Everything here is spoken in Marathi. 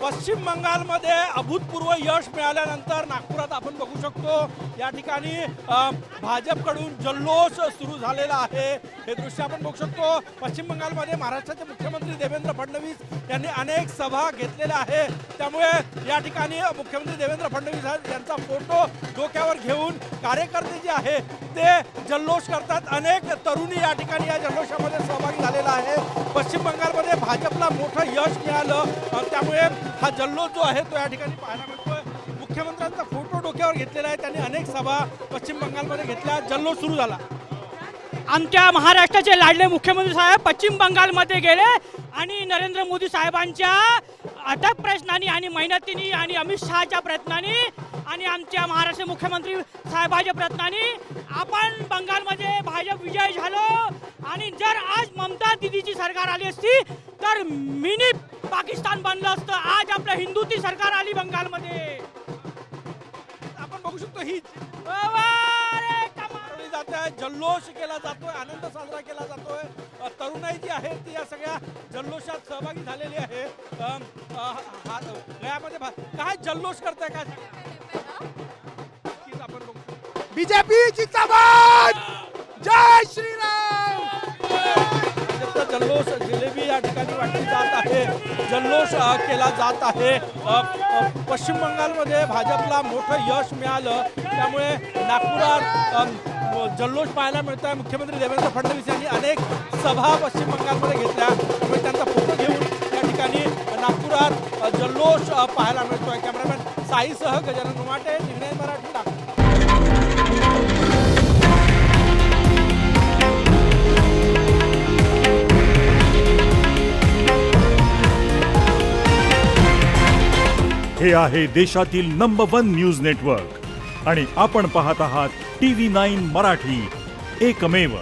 पश्चिम बंगालमध्ये अभूतपूर्व यश मिळाल्यानंतर नागपुरात आपण बघू शकतो या ठिकाणी भाजपकडून जल्लोष सुरू झालेला आहे। हे दृश्य आपण बघू शकतो। पश्चिम बंगालमध्ये महाराष्ट्राचे मुख्यमंत्री देवेंद्र फडणवीस यांनी अनेक सभा घेतलेल्या आहे, त्यामुळे या ठिकाणी मुख्यमंत्री देवेंद्र फडणवीस यांचा फोटो डोक्यावर घेऊन कार्यकर्ते जे आहे ते जल्लोष करतात। अनेक तरुणी या ठिकाणी या जल्लोषामध्ये सहभागी झालेला आहे। पश्चिम बंगालमध्ये भाजपला मोठं यश मिळालं, त्यामुळे हा जल्लोष जो आहे तो या ठिकाणी पाहायला मिळतोय। मुख्यमंत्र्यांचा फोटो डोक्यावर घेतलेला आहे, त्यांनी अनेक सभा पश्चिम बंगालमध्ये घेतल्या, जल्लोष सुरू झाला। आमच्या महाराष्ट्राचे लाडले मुख्यमंत्री साहेब पश्चिम बंगालमध्ये गेले आणि नरेंद्र मोदी साहेबांच्या अथक प्रयत्नांनी आणि मेहनतीने आणि अमित शहाच्या प्रयत्नांनी आणि आमच्या महाराष्ट्र मुख्यमंत्री साहेबांच्या प्रयत्नांनी आपण बंगालमध्ये भाजप विजय झालो। आणि जर आज ममता दीदीची सरकार आली असती तर मिनी पाकिस्तान बनलं असतं। आज आपलं हिंदूची सरकार आली बंगालमध्ये। आपण बघू शकतो ही जल्लोष केला जातोय, आनंद साजरा केला जातोय। तरुणाई जी आहे ती या सगळ्या जल्लोषात सहभागी झालेली आहे। गयामध्ये काय जल्लोष करताय काय आपण बघू। बीजेपी जिंदाबाद, जय श्रीराम। भाजपचा जल्लोष जिलेबी या ठिकाणी वाटली जात आहे, जल्लोष केला जात आहे। पश्चिम बंगालमध्ये भाजपला मोठं यश मिळालं, त्यामुळे नागपुरात जल्लोष पाहायला मिळतोय। मुख्यमंत्री देवेंद्र फडणवीस यांनी अनेक सभा पश्चिम बंगालमध्ये घेतल्या, त्यामुळे त्यांचा फोटो घेऊन या ठिकाणी नागपुरात जल्लोष पाहायला मिळतोय। कॅमेरामॅन साईसह गजानन उमाटे, निर्णय मराठी, नागपूर। हे आहे देशातील नंबर 1 न्यूज नेटवर्क आणि आपण पाहत आहात TV9 मराठी, एकमेव।